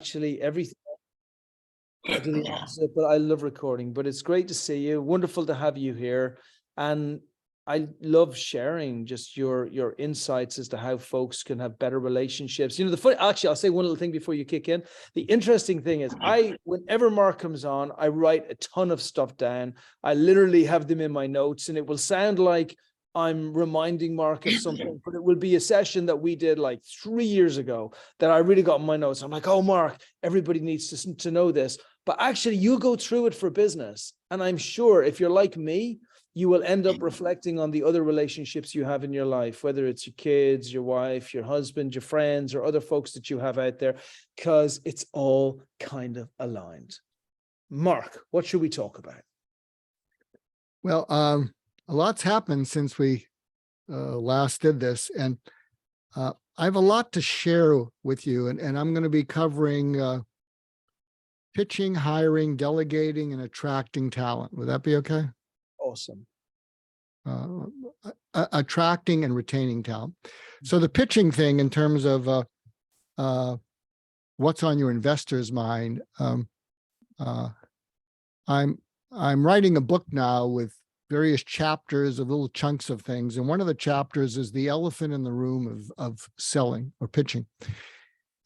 actually everything. I do the opposite, but I love recording. But it's great to see you. Wonderful to have you here. And I love sharing just your insights as to how folks can have better relationships. You know, actually, I'll say one little thing before you kick in. The interesting thing is whenever Mark comes on, I write a ton of stuff down. I literally have them in my notes, and it will sound like I'm reminding Mark of something, but it will be a session that we did like 3 years ago that I really got in my notes. I'm like, oh, Mark, everybody needs to know this. But actually, you go through it for business. And I'm sure if you're like me, you will end up reflecting on the other relationships you have in your life, whether it's your kids, your wife, your husband, your friends, or other folks that you have out there, because it's all kind of aligned. Mark, what should we talk about? Well, a lot's happened since we last did this, and I have a lot to share with you, and I'm going to be covering pitching, hiring, delegating, and attracting talent. Would that be okay? Awesome. Attracting and retaining talent. So the pitching thing, in terms of what's on your investor's mind, I'm writing a book now with various chapters of little chunks of things, and one of the chapters is the elephant in the room of selling or pitching,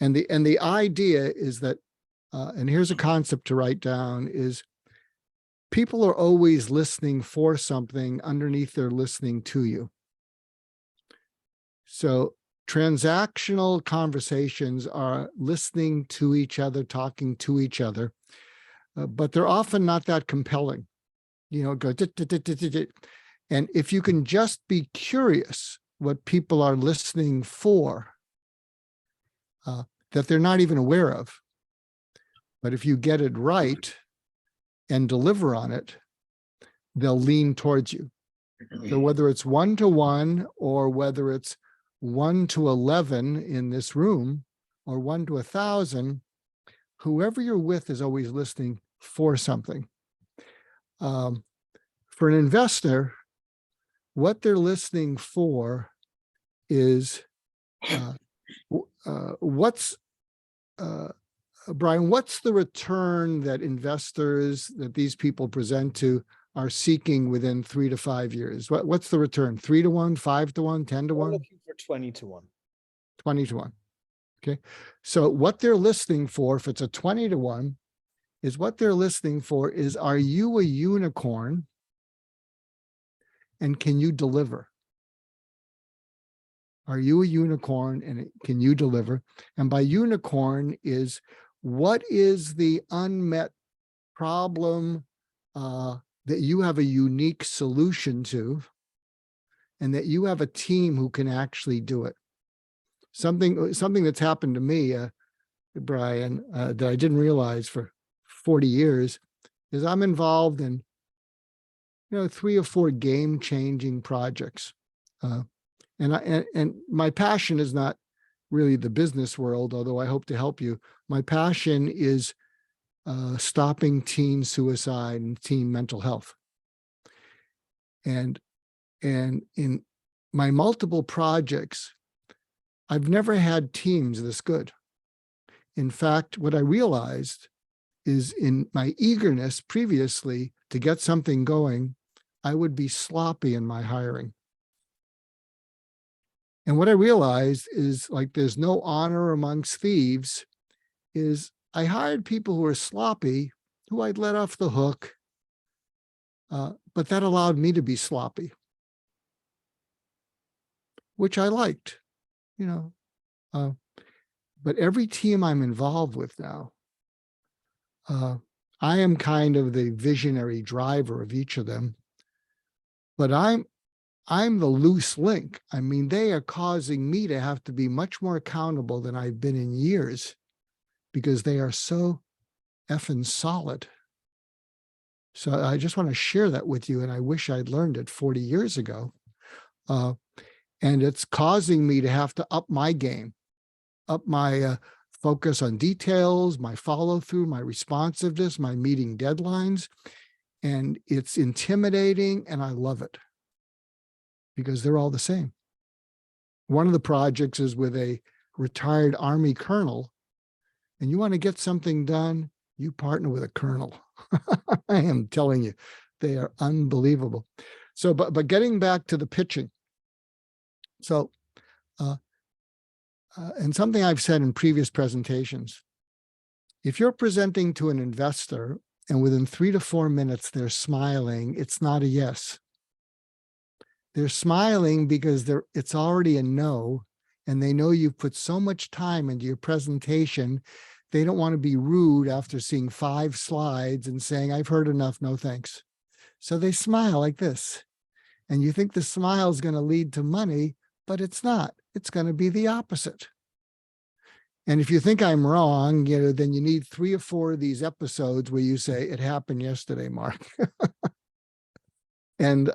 and the idea is that, and here's a concept to write down, is people are always listening for something underneath they're listening to you. So transactional conversations are listening to each other, talking to each other, but they're often not that compelling. You know, go, and if you can just be curious what people are listening for, that they're not even aware of, but if you get it right and deliver on it, they'll lean towards you. So whether it's 1-to-1 or whether it's 1-to-11 in this room or 1-to-1,000, whoever you're with is always listening for something. For an investor, what they're listening for is Brian, what's the return that investors, that these people present to, are seeking within 3 to 5 years? What's the return? 3-to-1, 5-to-1, 10-to-1? We're looking for 20-to-1. 20-to-1. Okay. So what they're listening for, if it's a 20-to-1, is what they're listening for is, are you a unicorn and can you deliver? Are you a unicorn and can you deliver? And by unicorn is, what is the unmet problem that you have a unique solution to, and that you have a team who can actually do it? Something that's happened to me, Brian, that I didn't realize for 40 years, is I'm involved in, 3 or 4 game-changing projects. And my passion is not really the business world, although I hope to help you. My passion is stopping teen suicide and teen mental health. And in my multiple projects, I've never had teams this good. In fact, what I realized is, in my eagerness previously to get something going, I would be sloppy in my hiring. And what I realized is, like, there's no honor amongst thieves, is I hired people who were sloppy, who I'd let off the hook, but that allowed me to be sloppy, which I liked, but every team I'm involved with now, I am kind of the visionary driver of each of them, but I'm the loose link. I mean, they are causing me to have to be much more accountable than I've been in years, because they are so effing solid. So I just want to share that with you, and I wish I'd learned it 40 years ago. And it's causing me to have to up my game, up my focus on details, my follow-through, my responsiveness, my meeting deadlines. And it's intimidating, and I love it, because they're all the same. One of the projects is with a retired Army colonel and you want to get something done, you partner with a colonel. I am telling you, they are unbelievable. So, but getting back to the pitching. So, and something I've said in previous presentations, if you're presenting to an investor and within 3 to 4 minutes they're smiling, it's not a yes. They're smiling because it's already a no, and they know you've put so much time into your presentation. They don't want to be rude after seeing 5 slides and saying, I've heard enough, no thanks. So they smile like this. And you think the smile is going to lead to money, but it's not. It's going to be the opposite. And if you think I'm wrong, then you need 3 or 4 of these episodes where you say, it happened yesterday, Mark. And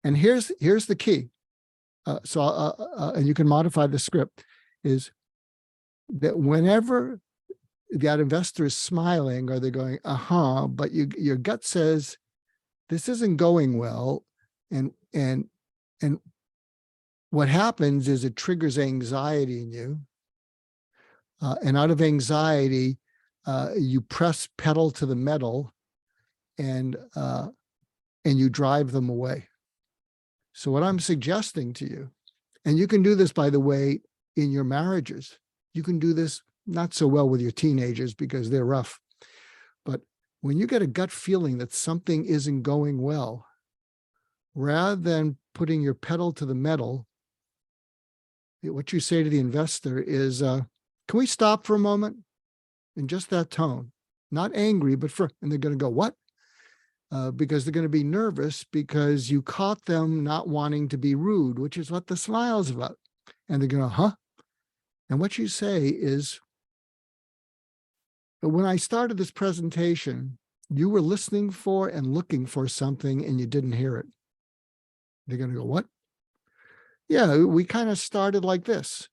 here's the key. And you can modify the script, is that whenever that investor is smiling or they're going, but your gut says, this isn't going well. And what happens is it triggers anxiety in you. And out of anxiety, you press pedal to the metal and you drive them away. So what I'm suggesting to you, and you can do this, by the way, in your marriages, you can do this not so well with your teenagers because they're rough. But when you get a gut feeling that something isn't going well, rather than putting your pedal to the metal, what you say to the investor is, can we stop for a moment? In just that tone, not angry, but and they're going to go, what? Because they're going to be nervous because you caught them not wanting to be rude, which is what the smile is about. And they're going, huh? And what you say is, when I started this presentation, you were listening for and looking for something and you didn't hear it. They're going to go, what? Yeah, we kind of started like this,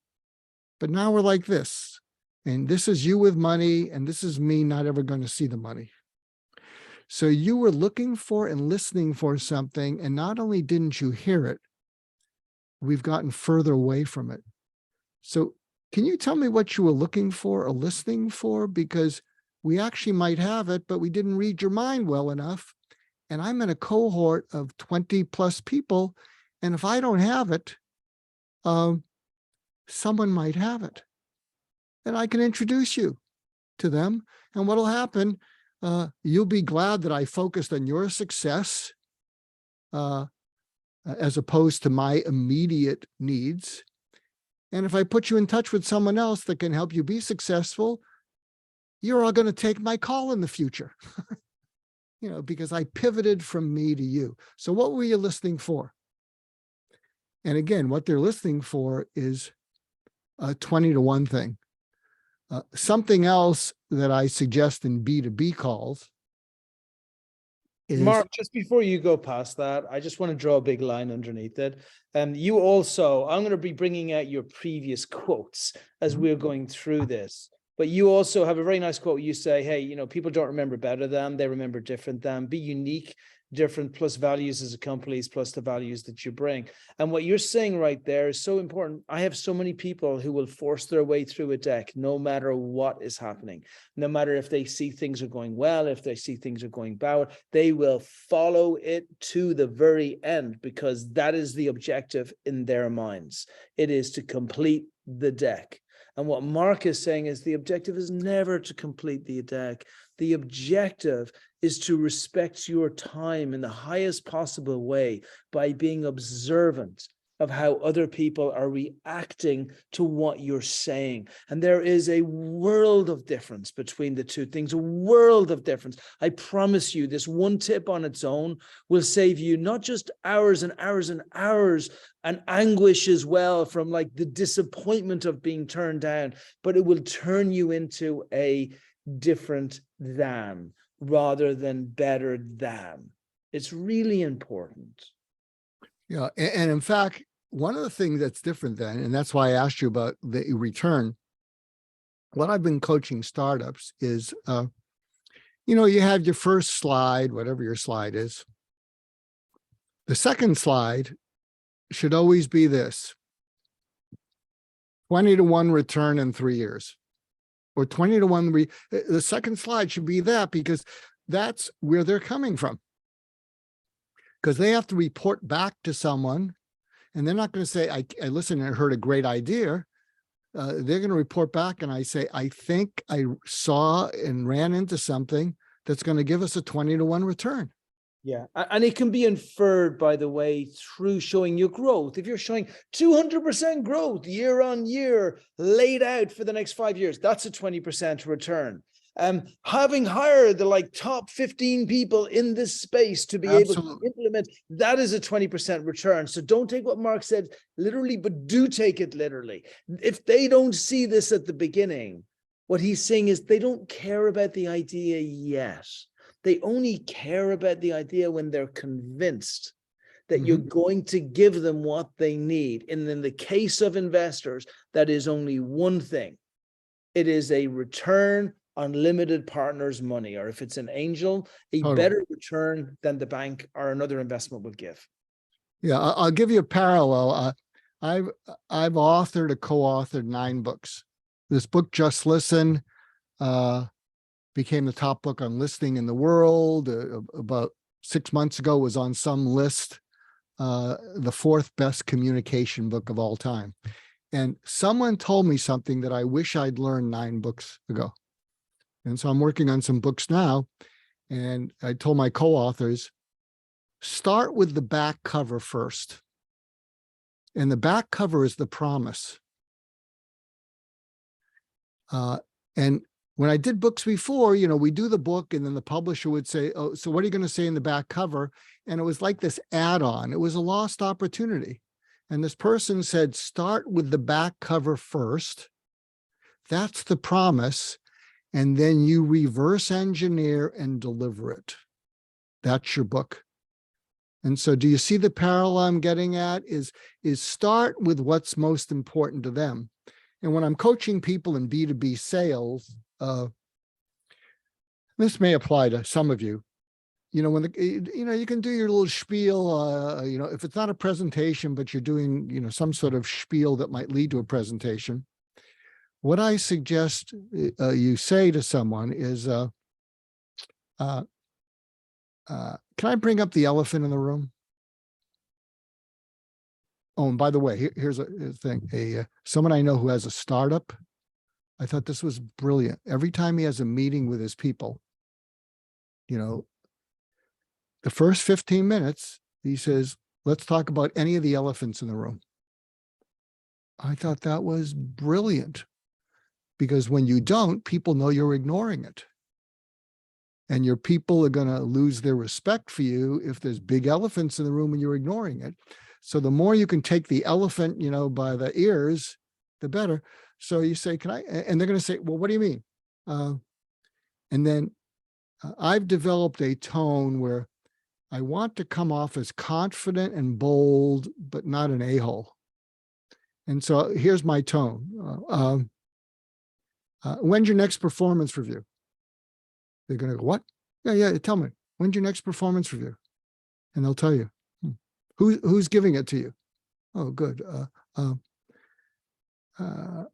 but now we're like this. And this is you with money, and this is me not ever going to see the money. So you were looking for and listening for something, and not only didn't you hear it, we've gotten further away from it. So can you tell me what you were looking for or listening for? Because we actually might have it, but we didn't read your mind well enough. And I'm in a cohort of 20 plus people. And if I don't have it, someone might have it. And I can introduce you to them. And what'll happen, you'll be glad that I focused on your success as opposed to my immediate needs. And if I put you in touch with someone else that can help you be successful, you're all going to take my call in the future, because I pivoted from me to you. So what were you listening for? And again, what they're listening for is a 20 to 1 thing. Something else that I suggest in B2B calls is— Mark, just before you go past that, I just want to draw a big line underneath it. You also, I'm going to be bringing out your previous quotes as we're going through this, but you also have a very nice quote. You say, hey, people don't remember better than, they remember different than. Be unique, different, plus values as a company, plus the values that you bring. And what you're saying right there is so important. I have so many people who will force their way through a deck, no matter what is happening, no matter if they see things are going well, if they see things are going bad, they will follow it to the very end because that is the objective in their minds. It is to complete the deck. And what Mark is saying is the objective is never to complete the deck. The objective is to respect your time in the highest possible way by being observant of how other people are reacting to what you're saying. And there is a world of difference between the two things, a world of difference. I promise you, this one tip on its own will save you not just hours and hours and hours and anguish as well from like the disappointment of being turned down, but it will turn you into a different than rather than better than. It's really important. Yeah. And in fact, one of the things that's different then, and that's why I asked you about the return, what I've been coaching startups is, you have your first slide, whatever your slide is. The second slide should always be this: 20 to 1 return in 3 years. or 20 to 1. The second slide should be that, because that's where they're coming from. Because they have to report back to someone, and they're not going to say, I listened and heard a great idea. They're going to report back and I say, I think I saw and ran into something that's going to give us a 20 to 1 return. Yeah. And it can be inferred, by the way, through showing your growth. If you're showing 200% growth year on year laid out for the next 5 years, that's a 20% return. Having hired the like top 15 people in this space to be able to implement, that is a 20% return. So don't take what Mark said literally, but do take it literally. If they don't see this at the beginning, what he's saying is they don't care about the idea yet. They only care about the idea when they're convinced that you're going to give them what they need. And in the case of investors, that is only one thing. It is a return on limited partners' money, or if it's an angel, a better return than the bank or another investment would give. Yeah, I'll give you a parallel. I've authored or co-authored 9 books. This book, Just Listen, became the top book on listening in the world. About 6 months ago, was on some list, the 4th best communication book of all time. And someone told me something that I wish I'd learned 9 books ago. And so I'm working on some books now. And I told my co-authors, start with the back cover first. And the back cover is the promise. And when I did books before, we do the book and then the publisher would say, oh, so what are you going to say in the back cover? And it was like this add-on. It was a lost opportunity. And this person said, start with the back cover first. That's the promise. And then you reverse engineer and deliver it. That's your book. And so do you see the parallel I'm getting at? Is start with what's most important to them. And when I'm coaching people in B2B sales, this may apply to some of you. When you can do your little spiel, if it's not a presentation, but you're doing, some sort of spiel that might lead to a presentation. What I suggest you say to someone is, can I bring up the elephant in the room? Oh, and by the way, here's a thing. Someone I know who has a startup, I thought this was brilliant. Every time he has a meeting with his people, the first 15 minutes, he says, let's talk about any of the elephants in the room. I thought that was brilliant, because when you don't, people know you're ignoring it. And your people are going to lose their respect for you if there's big elephants in the room and you're ignoring it. So the more you can take the elephant, by the ears, the better. So you say, can I? And they're going to say, well, what do you mean? And then I've developed a tone where I want to come off as confident and bold, but not an a-hole. And so here's my tone. When's your next performance review? They're going to go, what? Yeah, tell me. When's your next performance review? And they'll tell you. Who's giving it to you? Oh, good.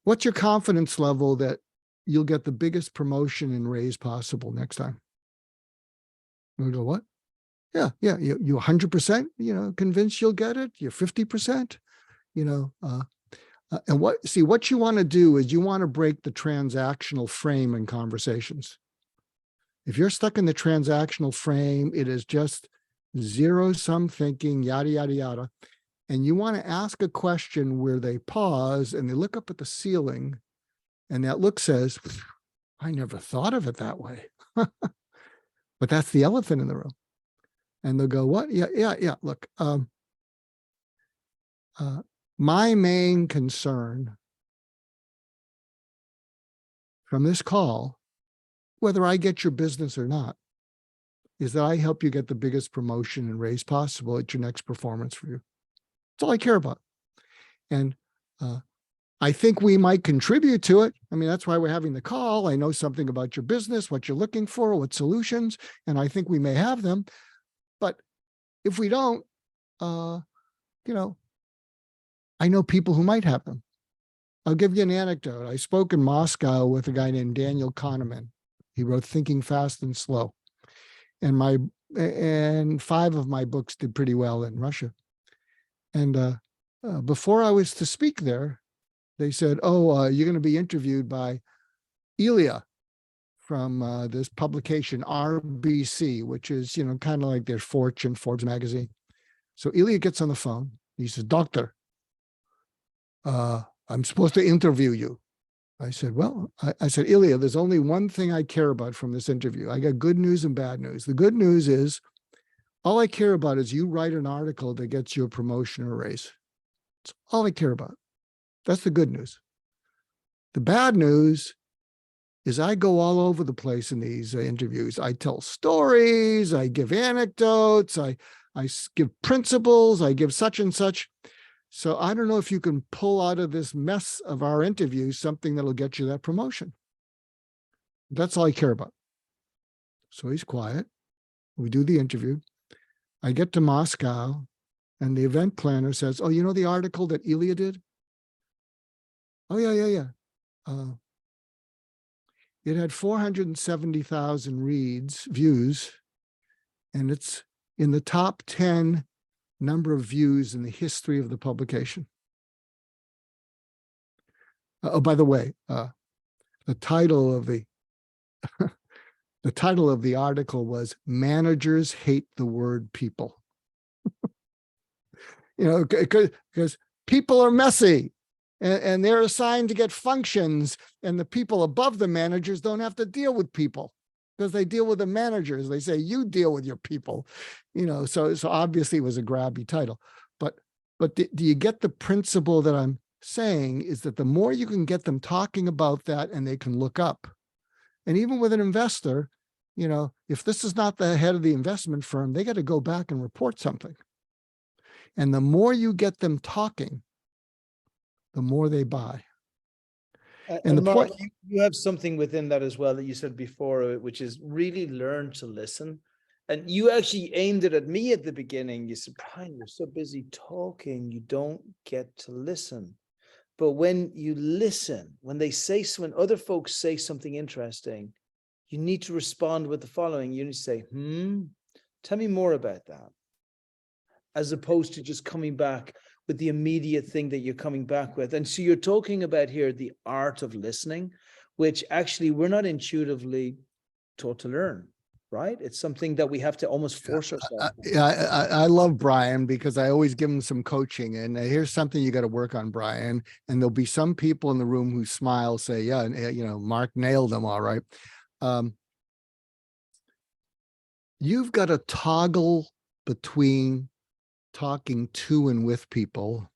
What's your confidence level that you'll get the biggest promotion and raise possible next time? And we go, what? Yeah, you 100%, convinced you'll get it? You're 50%, and what you want to do is you want to break the transactional frame in conversations. If you're stuck in the transactional frame, it is just zero-sum thinking, yada, yada, yada. And you want to ask a question where they pause and they look up at the ceiling, and that look says, I never thought of it that way. But that's the elephant in the room. And they'll go, what? Yeah. Look, my main concern from this call, whether I get your business or not, is that I help you get the biggest promotion and raise possible at your next performance review. That's all I care about. And I think we might contribute to it. I mean, that's why we're having the call. I know something about your business, what you're looking for, what solutions, and I think we may have them. But if we don't, I know people who might have them. I'll give you an anecdote. I spoke in Moscow with a guy named Daniel Kahneman. He wrote Thinking Fast and Slow. And 5 of my books did pretty well in Russia. And before I was to speak there, they said, "Oh, you're going to be interviewed by Ilya from this publication RBC, which is, kind of like their Forbes magazine." So Ilya gets on the phone. He says, "Doctor, I'm supposed to interview you." I said, "Well," I said, "Ilya, there's only one thing I care about from this interview. I got good news and bad news. The good news is all I care about is you write an article that gets you a promotion or a raise. That's all I care about. That's the good news. The bad news is I go all over the place in these interviews. I tell stories, I give anecdotes, I give principles, I give such and such. So I don't know if you can pull out of this mess of our interview something that'll get you that promotion. That's all I care about." So he's quiet. We do the interview. I get to Moscow, and the event planner says, "Oh, you know the article that Ilya did?" "Oh, yeah. It had 470,000 views, and it's in the top 10 number of views in the history of the publication." Oh, by the way, the title of the the title of the article was "Managers Hate the Word People." Because people are messy, and they're assigned to get functions, and the people above the managers don't have to deal with people because they deal with the managers. They say, "You deal with your people," so obviously it was a grabby title. But do you get the principle that I'm saying is that the more you can get them talking about that and they can look up, and even with an investor, if this is not the head of the investment firm, they got to go back and report something. And the more you get them talking, the more they buy. And Mark, you have something within that as well that you said before, which is really learn to listen. And you actually aimed it at me at the beginning. You said, "Brian, you're so busy talking, you don't get to listen." But when you listen, when other folks say something interesting, you need to respond with the following. You need to say, "Tell me more about that." As opposed to just coming back with the immediate thing that you're coming back with. And so you're talking about here the art of listening, which actually we're not intuitively taught to learn, right? It's something that we have to almost force ourselves. I love Brian because I always give him some coaching. And here's something you got to work on, Brian. And there'll be some people in the room who smile, say, "Yeah, Mark nailed them all right." You've got to toggle between talking to and with people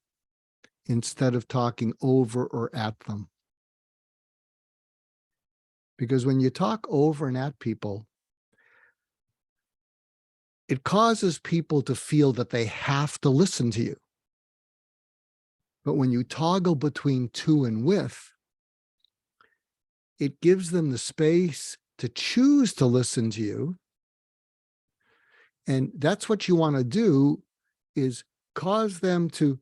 instead of talking over or at them. Because when you talk over and at people, it causes people to feel that they have to listen to you. But when you toggle between to and with, it gives them the space to choose to listen to you. And that's what you want to do, is cause them to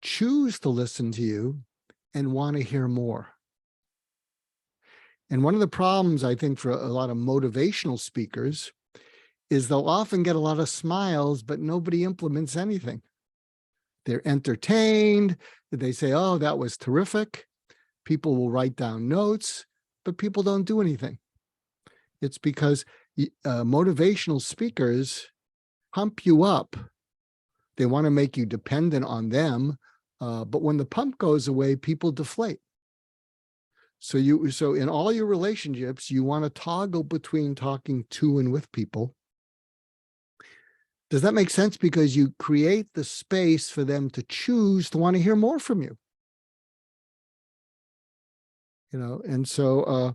choose to listen to you and want to hear more. And one of the problems, I think, for a lot of motivational speakers is they'll often get a lot of smiles, but nobody implements anything. They're entertained. They say, "Oh, that was terrific." People will write down notes, but people don't do anything. It's because motivational speakers pump you up. They want to make you dependent on them. But when the pump goes away, people deflate. So in all your relationships, you want to toggle between talking to and with people. Does that make sense? Because you create the space for them to choose to want to hear more from you. And so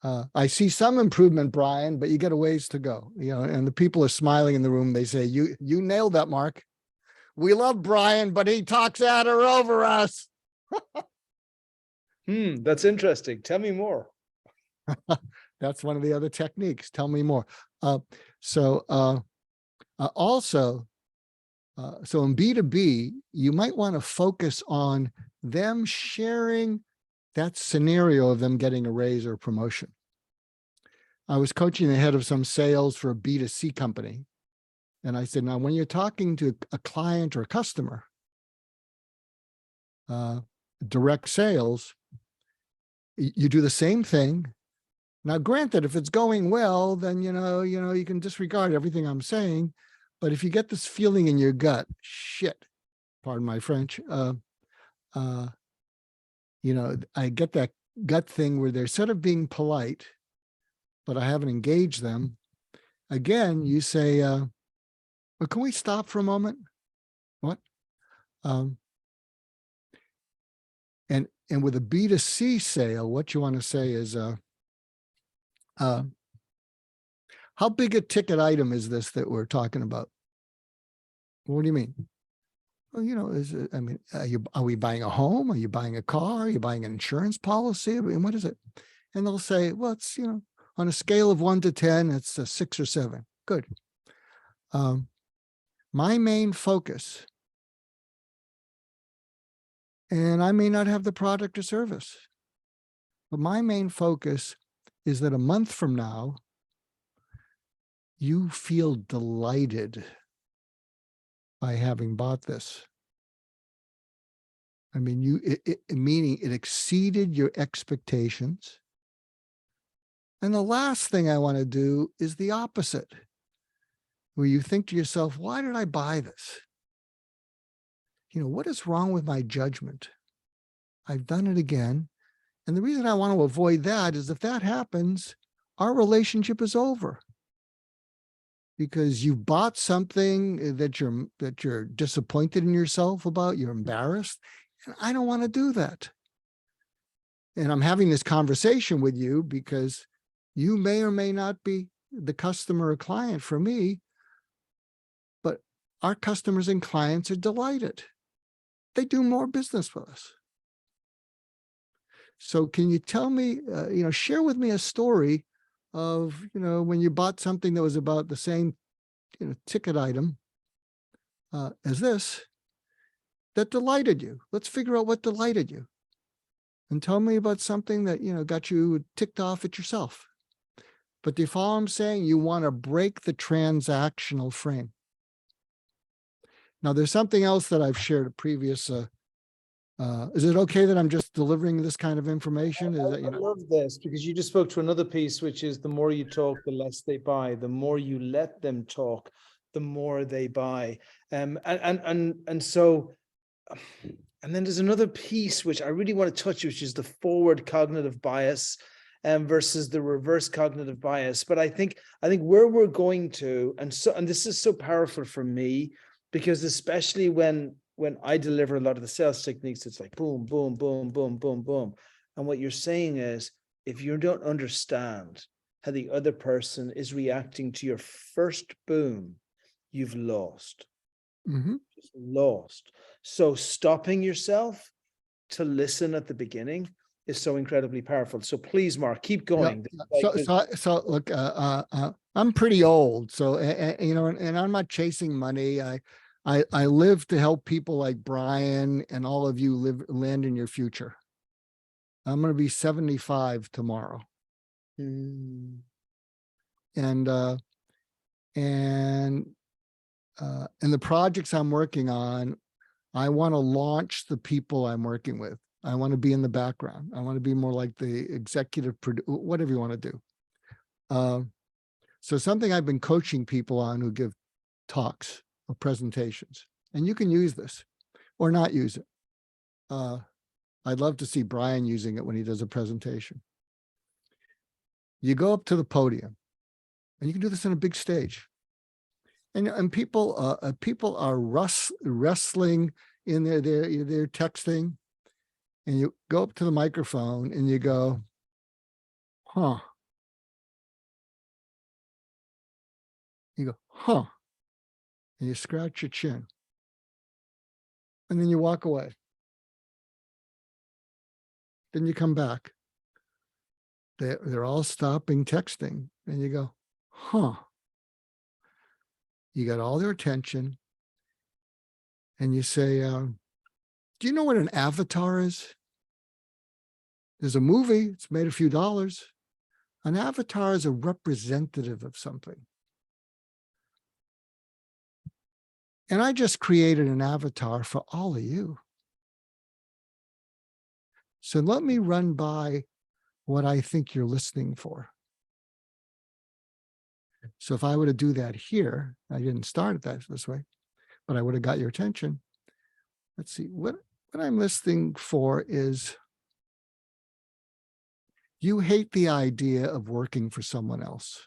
I see some improvement, Brian, but you got a ways to go. And the people are smiling in the room. They say, you nailed that, Mark. We love Brian, but he talks at or over us. That's interesting. Tell me more. That's one of the other techniques. Tell me more. So in B2B, you might want to focus on them sharing that scenario of them getting a raise or a promotion. I was coaching the head of some sales for a B2C company. And I said, now, when you're talking to a client or a customer, direct sales, you do the same thing. Now, granted, if it's going well, then, you can disregard everything I'm saying. But if you get this feeling in your gut, shit, pardon my French, I get that gut thing where they're sort of being polite, but I haven't engaged them. Again, you say, well, can we stop for a moment? What? And with a B2C sale, what you want to say is, how big a ticket item is this that we're talking about? What do you mean? Well, are we buying a home? Are you buying a car? Are you buying an insurance policy? I mean, what is it? And they'll say, well, it's, on a scale of 1 to 10, it's a 6 or 7. Good. My main focus, and I may not have the product or service, but my main focus is that a month from now, you feel delighted by having bought this. I mean, meaning it exceeded your expectations. And the last thing I want to do is the opposite, where you think to yourself, why did I buy this? What is wrong with my judgment? I've done it again. And the reason I want to avoid that is if that happens, our relationship is over. Because you bought something that you're disappointed in yourself about, you're embarrassed, and I don't want to do that. And I'm having this conversation with you because you may or may not be the customer or client for me, but our customers and clients are delighted. They do more business with us. So can you tell me, share with me a story of, when you bought something that was about the same, ticket item as this, that delighted you. Let's figure out what delighted you. And tell me about something that, got you ticked off at yourself. But do you follow what I'm saying? You want to break the transactional frame. Now, there's something else that I've shared a previous. Is it okay that I'm just delivering this kind of information? Is that, I love this because you just spoke to another piece, which is the more you talk, the less they buy. The more you let them talk, the more they buy. And then there's another piece which I really want to touch, which is the forward cognitive bias versus the reverse cognitive bias. But I think where we're going to, and this is so powerful for me, because especially when I deliver a lot of the sales techniques, it's like boom, boom, boom, boom, boom, boom. And what you're saying is, if you don't understand how the other person is reacting to your first boom, you've lost. Mm-hmm. Lost. So stopping yourself to listen at the beginning is so incredibly powerful. So please, Mark, keep going. Yeah. So look, I'm pretty old, so and I'm not chasing money. I live to help people like Brian and all of you land in your future. I'm going to be 75 tomorrow. And the projects I'm working on, I want to launch the people I'm working with. I want to be in the background. I want to be more like the executive, whatever you want to do. So something I've been coaching people on who give talks or presentations, and you can use this or not use it. I'd love to see Brian using it when he does a presentation. You go up to the podium, and you can do this on a big stage. And people are wrestling in they're texting, and you go up to the microphone and you go, huh. You go, huh. And you scratch your chin. And then you walk away. Then you come back. They're all stopping texting. And you go, huh. You got all their attention. And you say, Do you know what an avatar is? There's a movie, it's made a few dollars. An avatar is a representative of something. And I just created an avatar for all of you. So let me run by what I think you're listening for. So if I were to do that here, I didn't start it this way, but I would have got your attention. Let's see, what I'm listening for is you hate the idea of working for someone else.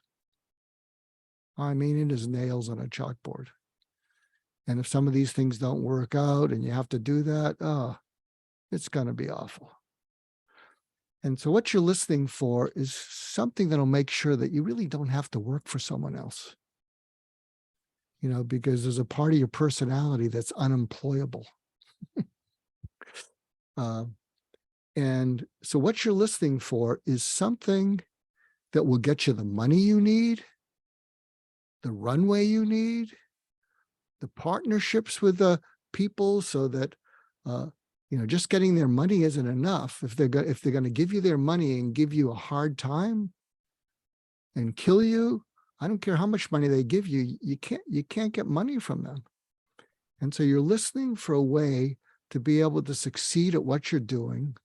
I mean, it is nails on a chalkboard. And if some of these things don't work out and you have to do that, oh, it's going to be awful. And so what you're listening for is something that'll make sure that you really don't have to work for someone else. You know, because there's a part of your personality that's unemployable. And so what you're listening for is something that will get you the money you need, the runway you need, the partnerships with the people, so that you know, just getting their money isn't enough. If they're going to give you their money and give you a hard time and kill you, I don't care how much money they give you, you can't get money from them. And so you're listening for a way to be able to succeed at what you're doing,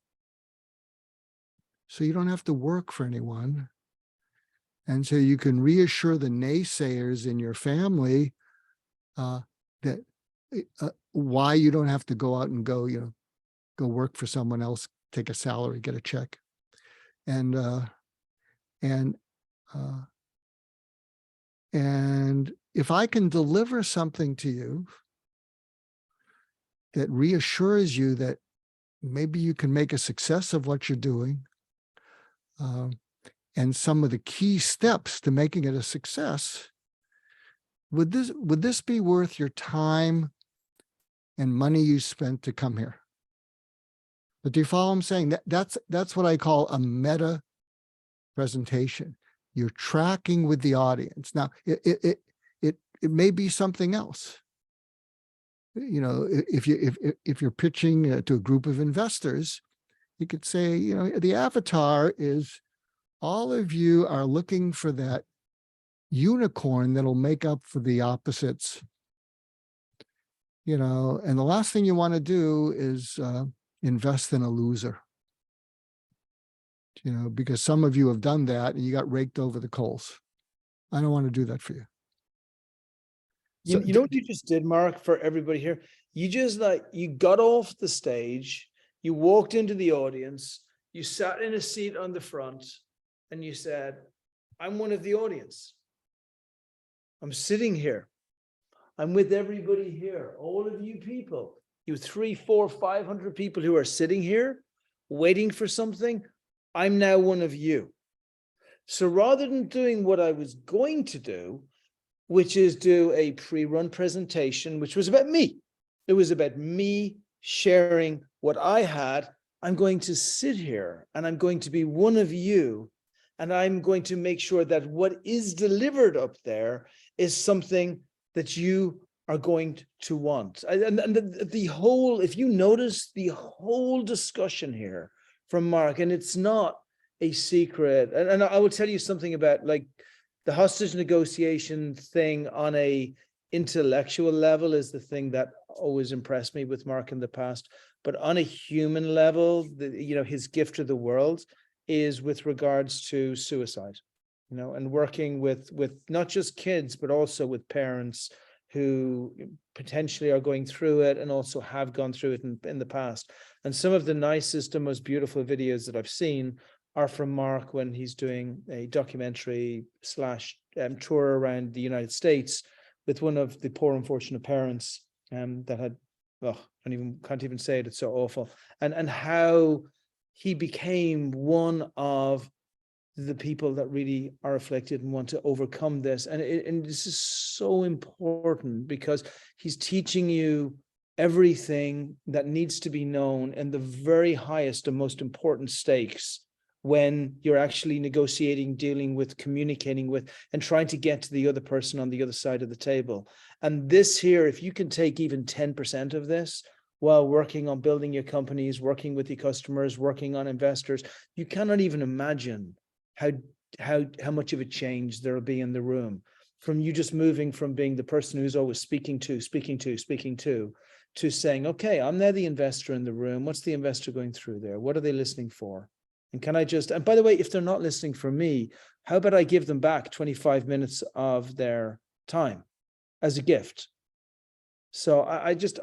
so you don't have to work for anyone. And so you can reassure the naysayers in your family that why you don't have to go out and go work for someone else, take a salary, get a check. And if I can deliver something to you that reassures you that maybe you can make a success of what you're doing, and some of the key steps to making it a success, would this be worth your time and money you spent to come here? But do you follow what I'm saying? That's what I call a meta presentation. You're tracking with the audience. Now, it may be something else. You know, if you're pitching to a group of investors, you could say, you know, the avatar is all of you are looking for that unicorn that'll make up for the opposites. You know, and the last thing you want to do is invest in a loser. You know, because some of you have done that and you got raked over the coals. I don't want to do that for you. You know what you just did, Mark, for everybody here? You just you got off the stage, you walked into the audience, you sat in a seat on the front, and you said, I'm one of the audience. I'm sitting here. I'm with everybody here. All of you people, you 300, 400, 500 people who are sitting here waiting for something. I'm now one of you. So rather than doing what I was going to do, which is do a pre-run presentation, which was about me. It was about me sharing what I had. I'm going to sit here and I'm going to be one of you. And I'm going to make sure that what is delivered up there is something that you are going to want. And the whole, if you notice the whole discussion here from Mark, and it's not a secret. And I will tell you something about like the hostage negotiation thing on a intellectual level is the thing that always impressed me with Mark in the past. But on a human level, you know, his gift to the world is with regards to suicide, you know, and working with not just kids, but also with parents who potentially are going through it and also have gone through it in the past. And some of the nicest and most beautiful videos that I've seen are from Mark when he's doing a documentary / tour around the United States with one of the poor unfortunate parents that had, oh, can't even say it, it's so awful. And how he became one of the people that really are afflicted and want to overcome this. And this is so important because he's teaching you everything that needs to be known and the very highest and most important stakes when you're actually negotiating, dealing with, communicating with, and trying to get to the other person on the other side of the table. And this here, if you can take even 10% of this, while working on building your companies, working with your customers, working on investors. You cannot even imagine how much of a change there'll be in the room from you just moving from being the person who's always speaking to saying, okay, I'm now the investor in the room. What's the investor going through there? What are they listening for? And can I just, and by the way, if they're not listening for me, how about I give them back 25 minutes of their time as a gift? So I just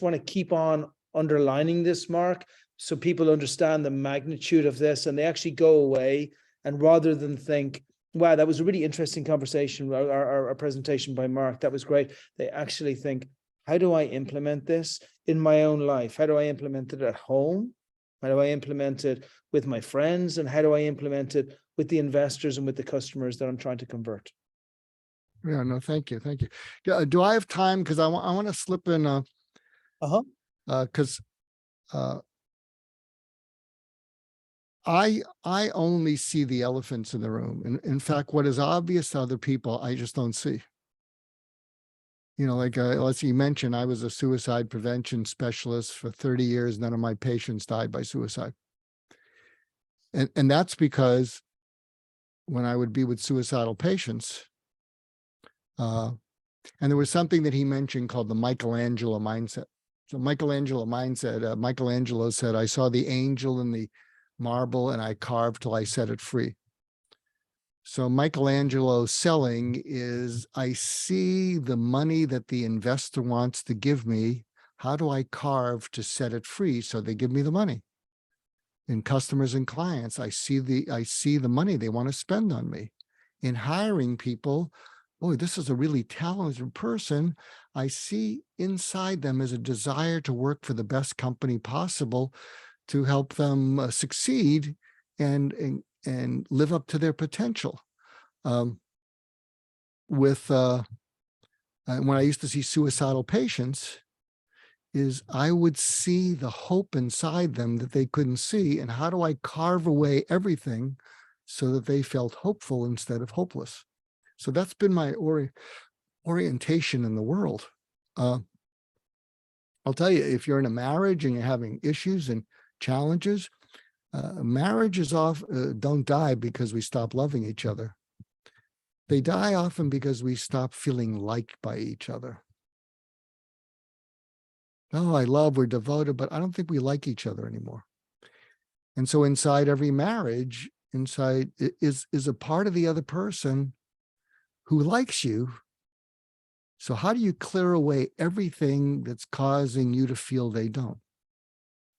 want to keep on underlining this, Mark, so people understand the magnitude of this and they actually go away, and rather than think, wow, that was a really interesting conversation, our presentation by Mark, that was great, they actually think, how do I implement this in my own life? How do I implement it at home? How do I implement it with my friends? And how do I implement it with the investors and with the customers that I'm trying to convert? Yeah, no, thank you. Thank you. Yeah, do I have time? Because I want to slip in, because I only see the elephants in the room. And in fact, what is obvious to other people, I just don't see. You know, like let's see, you mentioned I was a suicide prevention specialist for 30 years. None of my patients died by suicide. And that's because when I would be with suicidal patients, and there was something that he mentioned called the Michelangelo mindset. So Michelangelo said, I saw the angel in the marble and I carved till I set it free. So Michelangelo selling is, I see the money that the investor wants to give me. How do I carve to set it free so they give me the money? In customers and clients, I see the money they want to spend on me. In hiring people, boy, this is a really talented person. I see inside them as a desire to work for the best company possible to help them succeed and live up to their potential. When I used to see suicidal patients, is I would see the hope inside them that they couldn't see, and how do I carve away everything so that they felt hopeful instead of hopeless? So that's been my orientation in the world. I'll tell you, if you're in a marriage and you're having issues and challenges, marriages don't die because we stop loving each other. They die often because we stop feeling liked by each other. Oh, I love, we're devoted, but I don't think we like each other anymore. And so inside every marriage, inside is a part of the other person who likes you. So how do you clear away everything that's causing you to feel they don't?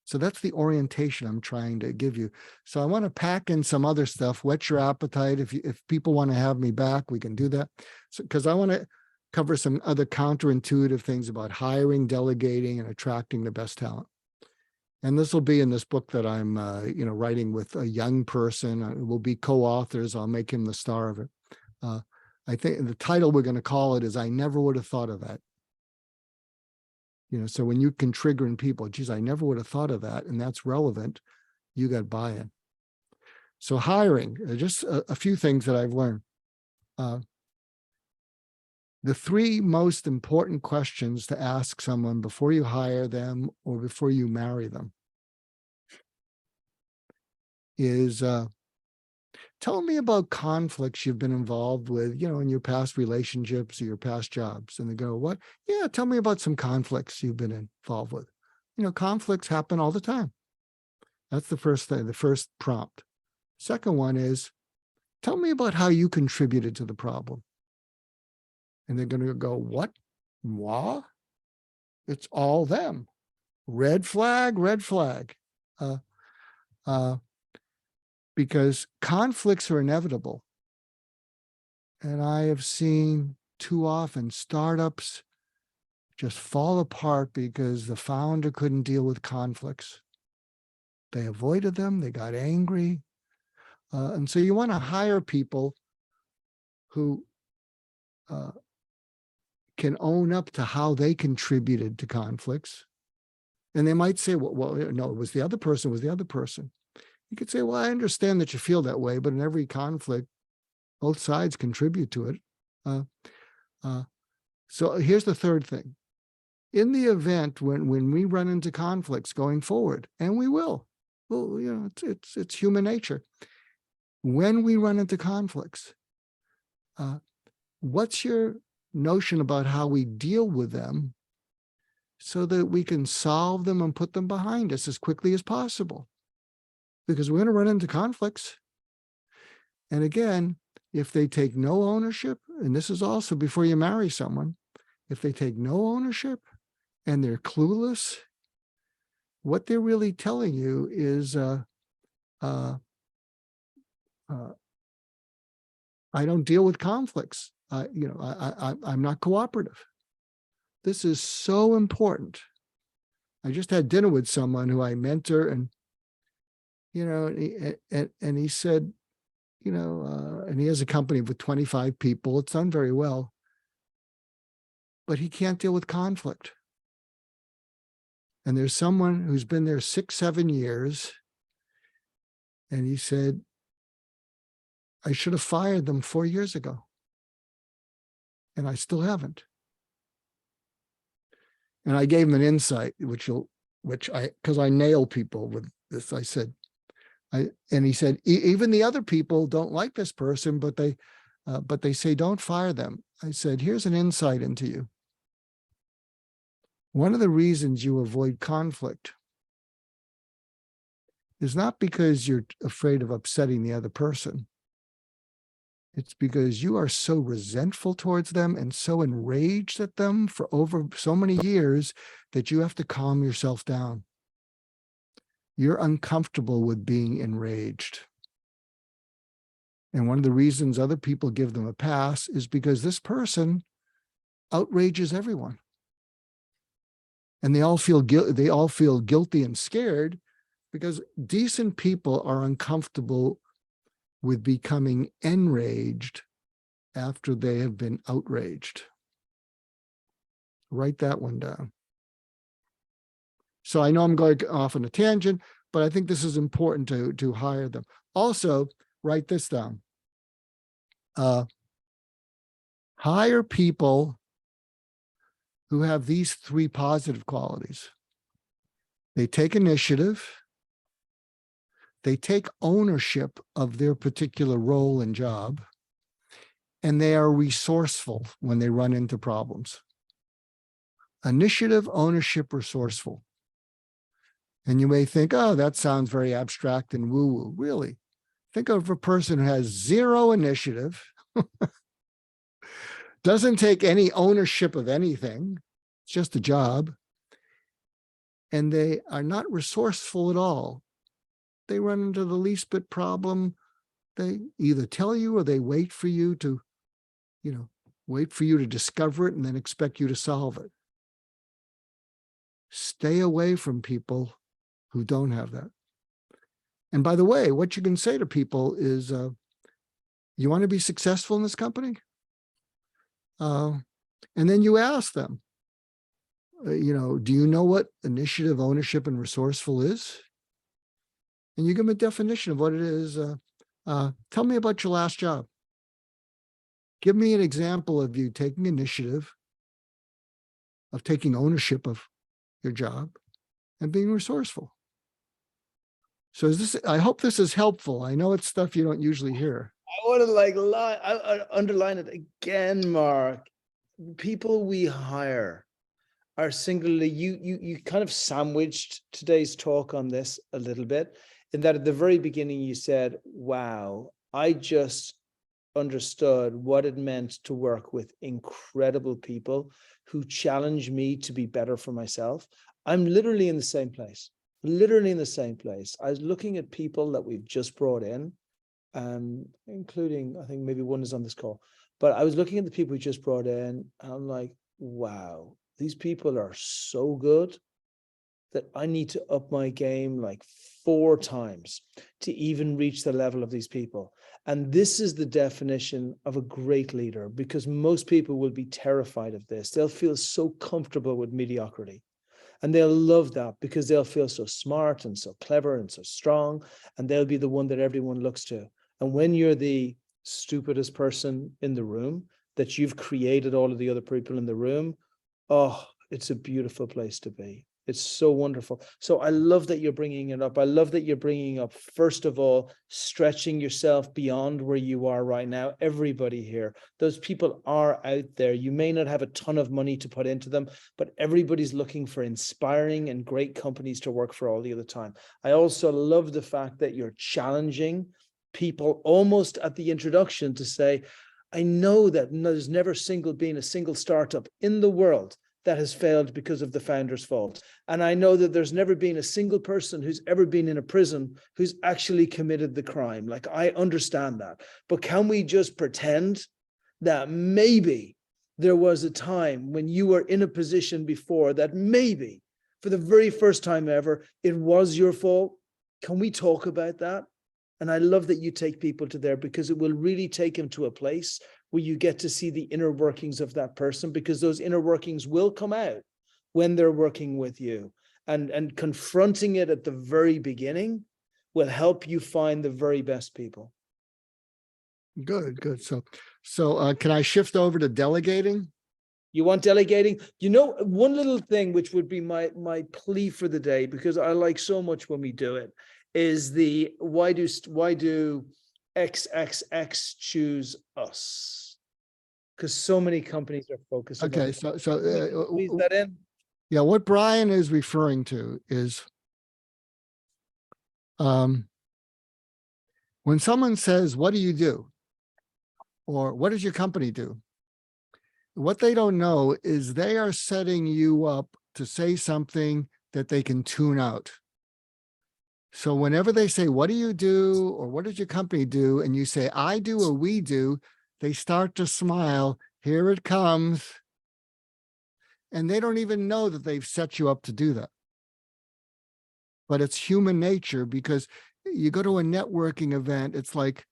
So that's the orientation I'm trying to give you. So I want to pack in some other stuff, whet your appetite. If people want to have me back, we can do that. So, because I want to cover some other counterintuitive things about hiring, delegating, and attracting the best talent. And this will be in this book that I'm writing with a young person. We'll be co-authors. I'll make him the star of it. I think the title we're going to call it is I Never Would Have Thought of That. You know, so when you can trigger in people, geez, I never would have thought of that, and that's relevant, you got buy-in. So hiring, just a few things that I've learned. The three most important questions to ask someone before you hire them or before you marry them is, tell me about conflicts you've been involved with, in your past relationships or your past jobs. And they go, what? Yeah, tell me about some conflicts you've been involved with. Conflicts happen all the time. That's the first thing, the first prompt. Second one is, tell me about how you contributed to the problem. And they're going to go, what? Moi? It's all them. Red flag, red flag. Because conflicts are inevitable. And I have seen too often startups just fall apart because the founder couldn't deal with conflicts. They avoided them, they got angry. And so you want to hire people who can own up to how they contributed to conflicts. And they might say, well, no, it was the other person, You could say, well, I understand that you feel that way, but in every conflict, both sides contribute to it. So here's the third thing. in the event when we run into conflicts going forward, and we will, well, you know, it's human nature. When we run into conflicts, what's your notion about how we deal with them so that we can solve them and put them behind us as quickly as possible? Because we're going to run into conflicts. And again, if they take no ownership, and this is also before you marry someone, if they take no ownership and they're clueless, what they're really telling you is, I don't deal with conflicts. You know, I'm not cooperative. This is so important. I just had dinner with someone who I mentor, and you know, and he said, you know, and he has a company with 25 people. It's done very well, but he can't deal with conflict. And there's someone who's been there 6-7 years, and he said, I should have fired them 4 years ago, and I still haven't. And I gave him an insight, because I nail people with this. I said, and he said, even the other people don't like this person, but they say, don't fire them. I said, here's an insight into you. One of the reasons you avoid conflict is not because you're afraid of upsetting the other person. It's because you are so resentful towards them and so enraged at them for over so many years that you have to calm yourself down. You're uncomfortable with being enraged. And one of the reasons other people give them a pass is because this person outrages everyone. And they all feel guilty and scared because decent people are uncomfortable with becoming enraged after they have been outraged. Write that one down. So I know I'm going off on a tangent, but I think this is important to hire them. Also, write this down. Hire people who have these 3 positive qualities. They take initiative. They take ownership of their particular role and job, and they are resourceful when they run into problems. Initiative, ownership, resourceful. And you may think, oh, that sounds very abstract and woo-woo. Really, think of a person who has 0 initiative, doesn't take any ownership of anything, it's just a job, and they are not resourceful at all. They run into the least bit problem. They either tell you or they wait for you to, wait for you to discover it and then expect you to solve it. Stay away from people who don't have that. And by the way, what you can say to people is, you want to be successful in this company? And then you ask them, do you know what initiative, ownership, and resourceful is? And you give them a definition of what it is. Tell me about your last job. Give me an example of you taking initiative, of taking ownership of your job, and being resourceful. So I hope this is helpful. I know it's stuff you don't usually hear. I want to I underline it again, Mark. People we hire are singularly, you kind of sandwiched today's talk on this a little bit, in that at the very beginning you said, wow, I just understood what it meant to work with incredible people who challenge me to be better for myself. I'm literally in the same place, I was looking at people that we've just brought in, including, I think maybe one is on this call, but I was looking at the people we just brought in, and I'm like, wow, these people are so good that I need to up my game like 4 times to even reach the level of these people. And this is the definition of a great leader, because most people will be terrified of this. They'll feel so comfortable with mediocrity. And they'll love that because they'll feel so smart and so clever and so strong, and they'll be the one that everyone looks to. And when you're the stupidest person in the room, that you've created all of the other people in the room, oh, It's a beautiful place to be. It's so wonderful. So I love that you're bringing it up. I love that you're bringing up, first of all, stretching yourself beyond where you are right now. Everybody here, those people are out there. You may not have a ton of money to put into them, but everybody's looking for inspiring and great companies to work for all the other time. I also love the fact that you're challenging people almost at the introduction to say, I know that there's never been a single startup in the world that has failed because of the founder's fault. And I know that there's never been a single person who's ever been in a prison who's actually committed the crime. Like, I understand that. But can we just pretend that maybe there was a time when you were in a position before that maybe for the very first time ever, it was your fault? Can we talk about that? And I love that you take people to there, because it will really take them to a place where you get to see the inner workings of that person, because those inner workings will come out when they're working with you. And confronting it at the very beginning will help you find the very best people. Good, good. So can I shift over to delegating? You want delegating? You know, one little thing which would be my plea for the day, because I like so much when we do it, is the why do XXX choose us? Because so many companies are focusing Okay, on so squeeze that in. yeah, what Brian is referring to is when someone says, "What do you do?" or "What does your company do?" What they don't know is they are setting you up to say something that they can tune out. So whenever they say, "What do you do?" or "What does your company do?" and you say, "I do" or "we do," they start to smile. Here it comes. And they don't even know that they've set you up to do that. But it's human nature, because you go to a networking event, it's like,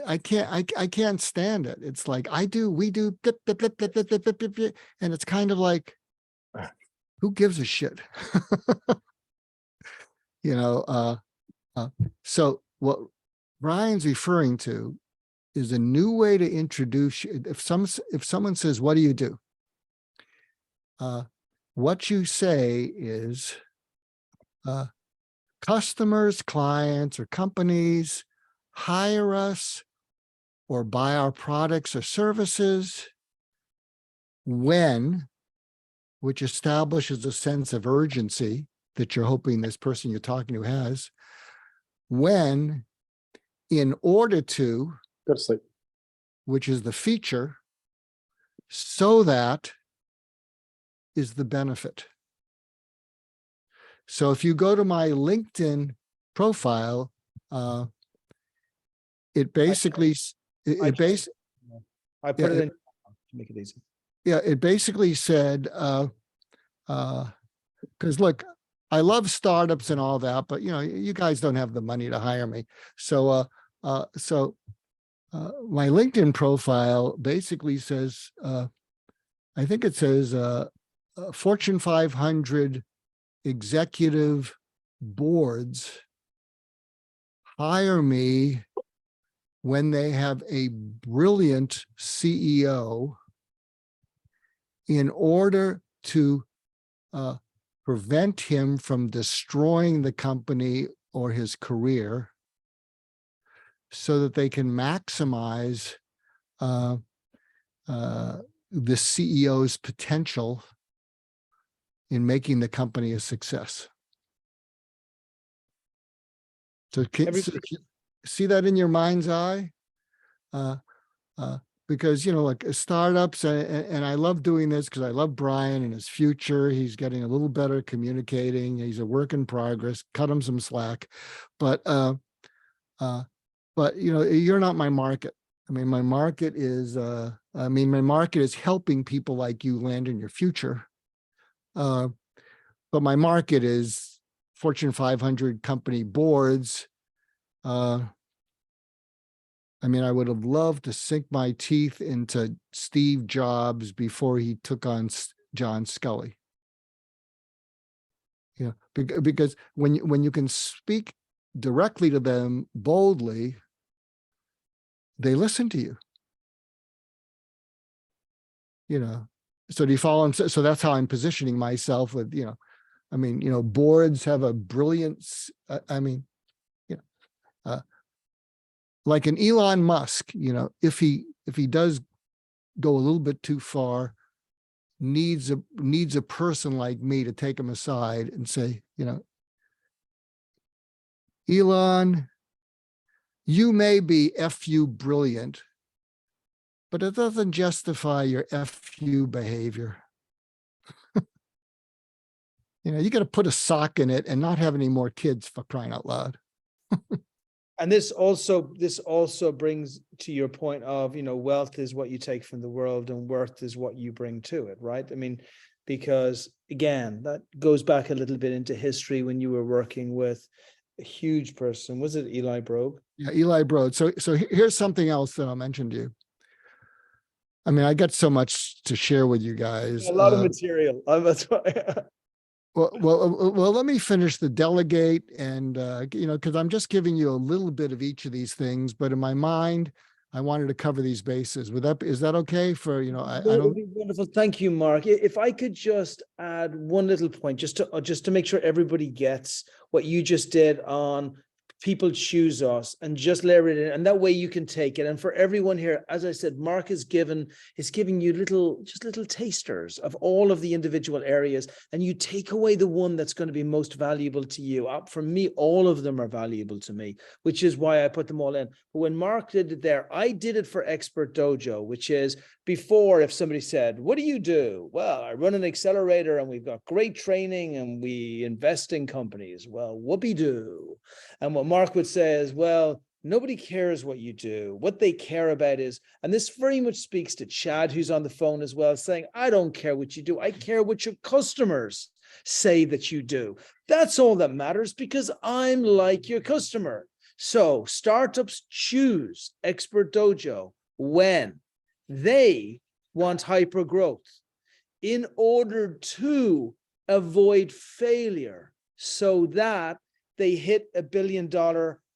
I can't stand it. It's like, I do, we do, blip, blip, blip, blip, blip, blip, blip, blip, blip. And it's kind of like, who gives a shit? You know, so what Brian's referring to is a new way to introduce you. If someone says, "What do you do?" What you say is, customers, clients, or companies hire us or buy our products or services when, which establishes a sense of urgency that you're hoping this person you're talking to has, when, in order to, Go to sleep. which is the feature, so that is the benefit. So if you go to my LinkedIn profile, it basically, I put it in to make it easy. yeah, it basically said, because look, I love startups and all that, but you know, you guys don't have the money to hire me. So, my LinkedIn profile basically says, I think it says, Fortune 500 executive boards hire me when they have a brilliant CEO in order to prevent him from destroying the company or his career, so that they can maximize the CEO's potential in making the company a success. So see that in your mind's eye? Because, you know, like startups, and I love doing this because I love Brian and his future. He's getting a little better communicating. He's a work in progress. Cut him some slack. But you know, you're not my market. I mean, my market is helping people like you land in your future. But my market is Fortune 500 company boards. I mean, I would have loved to sink my teeth into Steve Jobs before he took on John Scully. You know, because when you can speak directly to them boldly, they listen to you. You know, So do you follow? So that's how I'm positioning myself with, I mean, boards have a brilliance. I mean, you know, like an Elon Musk, if he does go a little bit too far, needs a person like me to take him aside and say, Elon, you may be FU brilliant, but it doesn't justify your FU behavior. You got to put a sock in it and not have any more kids, for crying out loud. And this also brings to your point of, wealth is what you take from the world and worth is what you bring to it, right? I mean, because again, that goes back a little bit into history when you were working with a huge person. Was it Eli Brogue? Yeah, Eli Brogue. So here's something else that I'll mention to you. I mean, I got so much to share with you guys. A lot of material. That's why. Well, let me finish the delegate and, because I'm just giving you a little bit of each of these things, but in my mind, I wanted to cover these bases. Is that okay for, I don't. Wonderful. Thank you, Mark. If I could just add one little point, just to make sure everybody gets what you just did on people choose us, and just layer it in, and that way you can take it. And for everyone here, as I said, Mark is giving you little tasters of all of the individual areas, and you take away the one that's going to be most valuable to you. For me, all of them are valuable to me, which is why I put them all in. But when Mark did it there, I did it for Expert DOJO, which is before, if somebody said, what do you do? Well, I run an accelerator and we've got great training and we invest in companies. Well, whoopee-doo. And what Mark would say is, well, nobody cares what you do. What they care about is, and this very much speaks to Chad, who's on the phone as well, saying, I don't care what you do. I care what your customers say that you do. That's all that matters, because I'm like your customer. So startups choose Expert DOJO when they want hyper growth in order to avoid failure, so that they hit $1 billion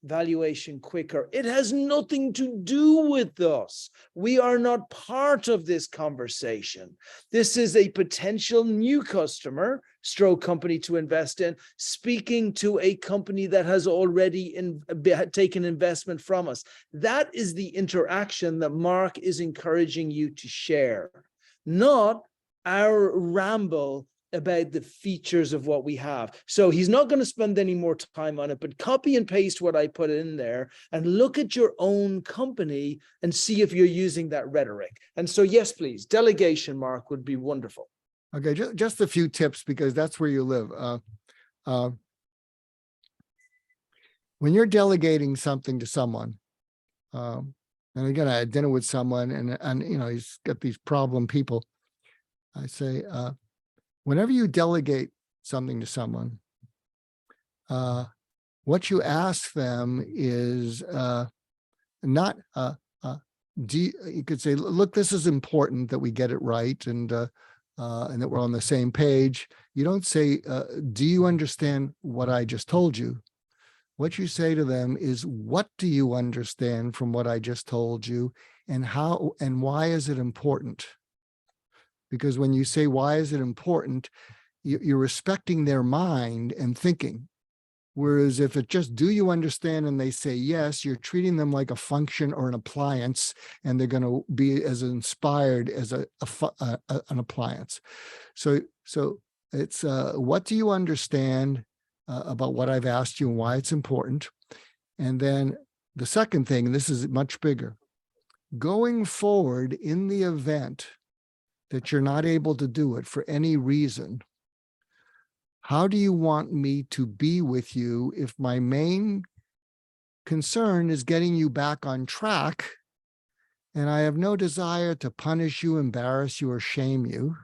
valuation quicker. It has nothing to do with us. We are not part of this conversation. This is a potential new customer, stroke company to invest in, speaking to a company that has already taken investment from us. That is the interaction that Mark is encouraging you to share, not our ramble about the features of what we have. So he's not going to spend any more time on it, but copy and paste what I put in there and look at your own company and see if you're using that rhetoric. And so, yes, please, delegation, Mark, would be wonderful. Okay, just a few tips, because that's where you live. When you're delegating something to someone, and again, I had dinner with someone and he's got these problem people. I say, whenever you delegate something to someone, what you ask them is not, you could say, look, this is important that we get it right and that we're on the same page. You don't say, do you understand what I just told you? What you say to them is, what do you understand from what I just told you, and how and why is it important? Because when you say, why is it important, you're respecting their mind and thinking. Whereas if it just, do you understand, and they say yes, you're treating them like a function or an appliance, and they're going to be as inspired as an appliance. So it's, what do you understand about what I've asked you and why it's important? And then the second thing, and this is much bigger, going forward in the event that you're not able to do it for any reason, how do you want me to be with you if my main concern is getting you back on track and I have no desire to punish you, embarrass you, or shame you?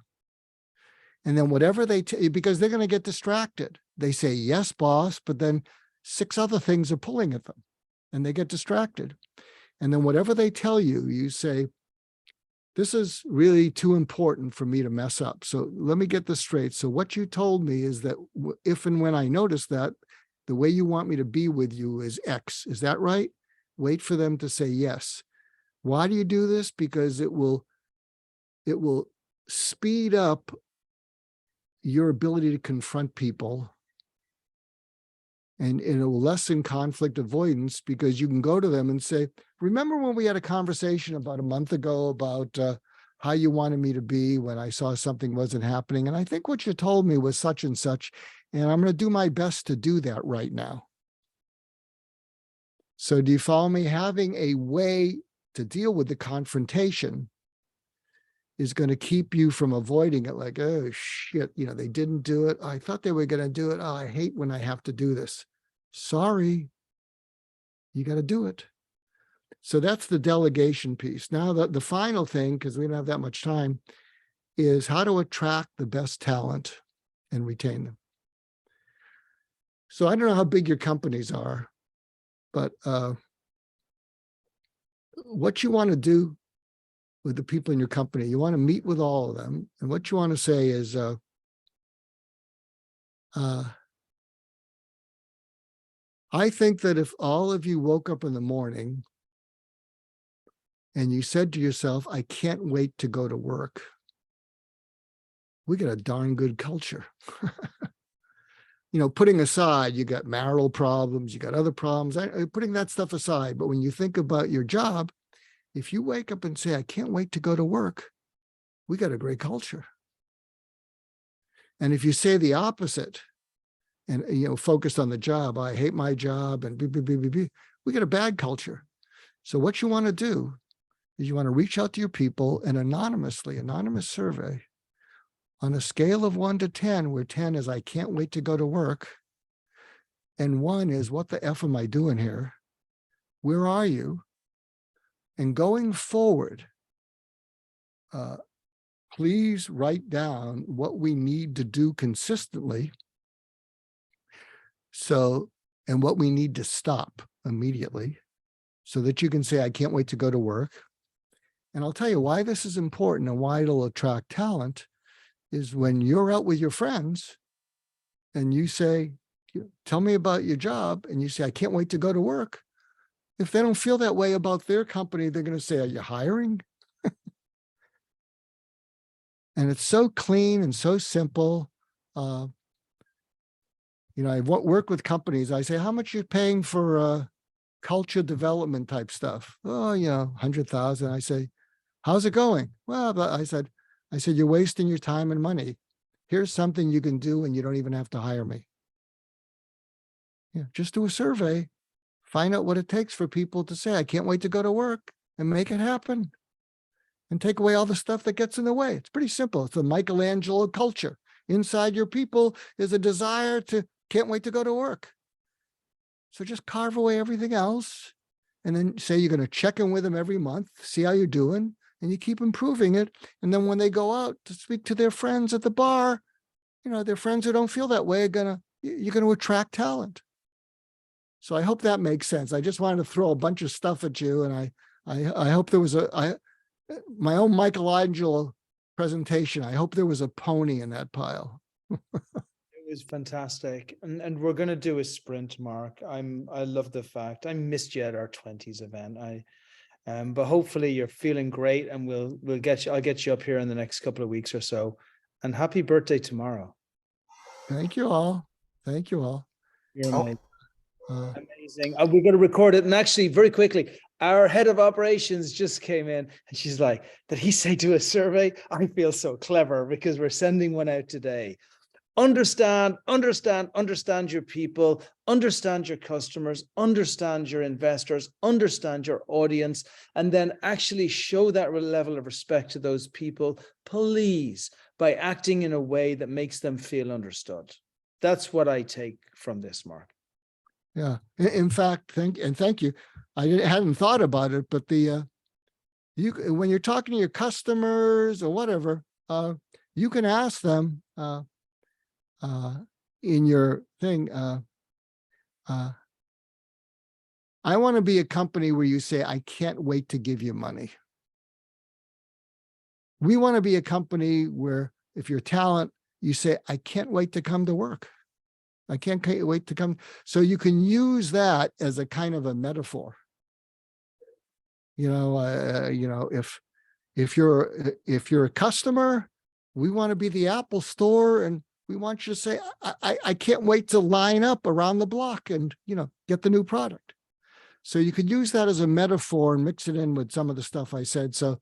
And then whatever they because they're going to get distracted. They say, yes, boss, but then 6 other things are pulling at them and they get distracted. And then whatever they tell you, you say, this is really too important for me to mess up. So let me get this straight. So what you told me is that if and when I notice that, the way you want me to be with you is X. Is that right? Wait for them to say yes. Why do you do this? Because it will speed up your ability to confront people, and it will lessen conflict avoidance, because you can go to them and say, remember when we had a conversation about a month ago about how you wanted me to be when I saw something wasn't happening? And I think what you told me was such and such, and I'm going to do my best to do that right now. So do you follow me? Having a way to deal with the confrontation is going to keep you from avoiding it, like, oh shit, they didn't do it. I thought they were going to do it. Oh, I hate when I have to do this. Sorry, you got to do it. So that's the delegation piece. Now the final thing, because we don't have that much time, is how to attract the best talent and retain them. So I don't know how big your companies are, but what you want to do with the people in your company, you want to meet with all of them. And what you want to say is, I think that if all of you woke up in the morning and you said to yourself, I can't wait to go to work, we got a darn good culture. Putting aside, you got marital problems, you got other problems, putting that stuff aside. But when you think about your job, if you wake up and say, I can't wait to go to work, we got a great culture. And if you say the opposite and, focused on the job, I hate my job and we got a bad culture. So what you want to do is you want to reach out to your people and anonymous survey on a scale of 1 to 10, where 10 is, I can't wait to go to work, and 1 is, what the F am I doing here? Where are you? And going forward, please write down what we need to do consistently, and what we need to stop immediately, so that you can say, I can't wait to go to work. And I'll tell you why this is important and why it'll attract talent is when you're out with your friends and you say, tell me about your job, and you say, I can't wait to go to work. If they don't feel that way about their company, they're going to say, are you hiring? And it's so clean and so simple. I work with companies. I say, how much are you paying for culture development type stuff? Oh, 100,000. I say, how's it going? Well, I said, you're wasting your time and money. Here's something you can do and you don't even have to hire me. Just do a survey, find out what it takes for people to say, I can't wait to go to work, and make it happen. And take away all the stuff that gets in the way. It's pretty simple. It's a Michelangelo culture. Inside your people is a desire to can't wait to go to work. So just carve away everything else, and then say you're going to check in with them every month, see how you're doing, and you keep improving it. And then when they go out to speak to their friends at the bar, their friends who don't feel that way you're going to attract talent. So I hope that makes sense. I just wanted to throw a bunch of stuff at you, and I hope there was my own Michelangelo presentation. I hope there was a pony in that pile. It was fantastic. And we're going to do a sprint, Mark. I love the fact I missed you at our 20s event. But hopefully you're feeling great, and I'll get you up here in the next couple of weeks or so. And happy birthday tomorrow. Thank you all. Thank you all. You're amazing. Amazing. We're going to record it. And actually, very quickly, our head of operations just came in and she's like, did he say do a survey? I feel so clever because we're sending one out today. Understand your people, understand your customers, understand your investors, understand your audience, and then actually show that level of respect to those people, please, by acting in a way that makes them feel understood. That's what I take from this, Mark. Yeah. In fact, thank you. I hadn't thought about it, but when you're talking to your customers or whatever, you can ask them in your thing, I want to be a company where you say, I can't wait to give you money. We want to be a company where if you're talent, you say, I can't wait to come to work. I can't wait to come. So you can use that as a kind of a metaphor. If you're a customer we want to be the Apple store, and we want you to say, I can't wait to line up around the block and, get the new product. So you could use that as a metaphor and mix it in with some of the stuff I said. So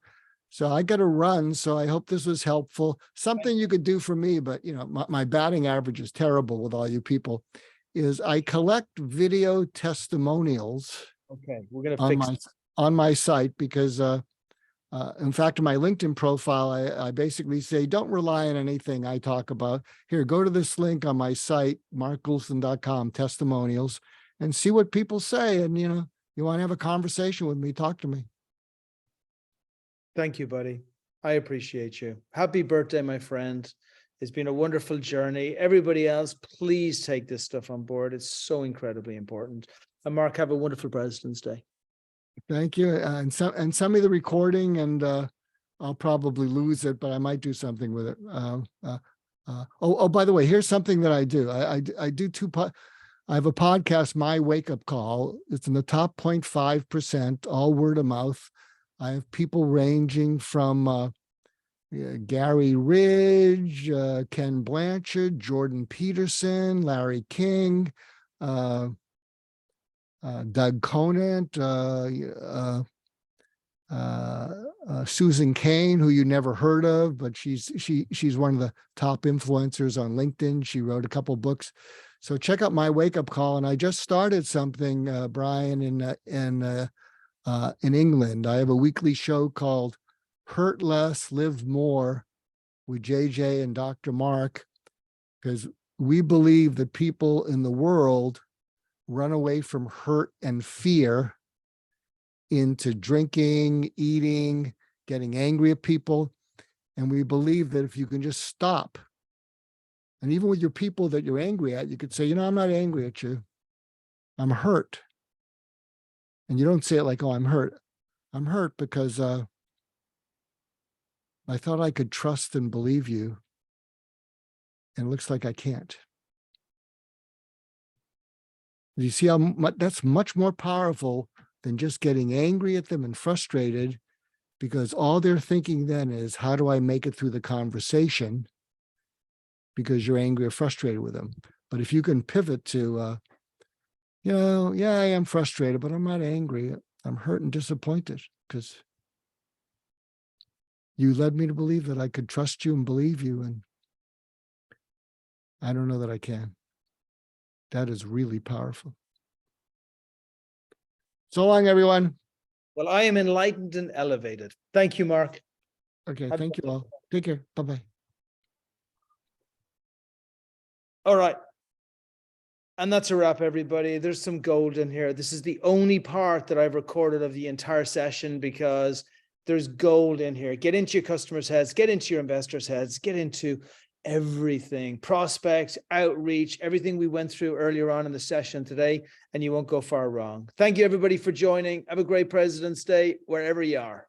I got to run. So I hope this was helpful. Something you could do for me, but my batting average is terrible with all you people, is I collect video testimonials. Okay, we're going to fix on my site, because in fact, in my LinkedIn profile, I basically say, don't rely on anything I talk about. Here, go to this link on my site, markgoulston.com, testimonials, and see what people say. And, you want to have a conversation with me, talk to me. Thank you, buddy. I appreciate you. Happy birthday, my friend. It's been a wonderful journey. Everybody else, please take this stuff on board. It's so incredibly important. And Mark, have a wonderful President's Day. Thank you. And send me the recording, and I'll probably lose it, but I might do something with it. By the way, here's something that I do. I do I have a podcast, My Wake Up Call. It's in the top 0.5%, all word of mouth. I have people ranging from Gary Ridge, Ken Blanchard, Jordan Peterson, Larry King, Doug Conant, Susan Cain, who you never heard of, but she's one of the top influencers on LinkedIn. She wrote a couple books. So check out My Wake Up Call. And I just started something, Brian, in England. I have a weekly show called Hurt Less, Live More with JJ and Dr. Mark, because we believe that people in the world run away from hurt and fear into drinking, eating, getting angry at people. And we believe that if you can just stop, and even with your people that you're angry at, you could say, I'm not angry at you. I'm hurt. And you don't say it like, oh, I'm hurt. I'm hurt because I thought I could trust and believe you, and it looks like I can't. You see how that's much more powerful than just getting angry at them and frustrated, because all they're thinking then is, how do I make it through the conversation? Because you're angry or frustrated with them. But if you can pivot to, yeah, I am frustrated, but I'm not angry. I'm hurt and disappointed because you led me to believe that I could trust you and believe you. And I don't know that I can. That is really powerful. So long, everyone. Well, I am enlightened and elevated. Thank you, Mark. Okay, thank you all. Take care. Bye-bye. All right. And that's a wrap, everybody. There's some gold in here. This is the only part that I've recorded of the entire session, because there's gold in here. Get into your customers' heads, get into your investors' heads, get into everything, prospects, outreach, everything we went through earlier on in the session today, and you won't go far wrong. Thank you, everybody, for joining. Have a great President's Day, wherever you are.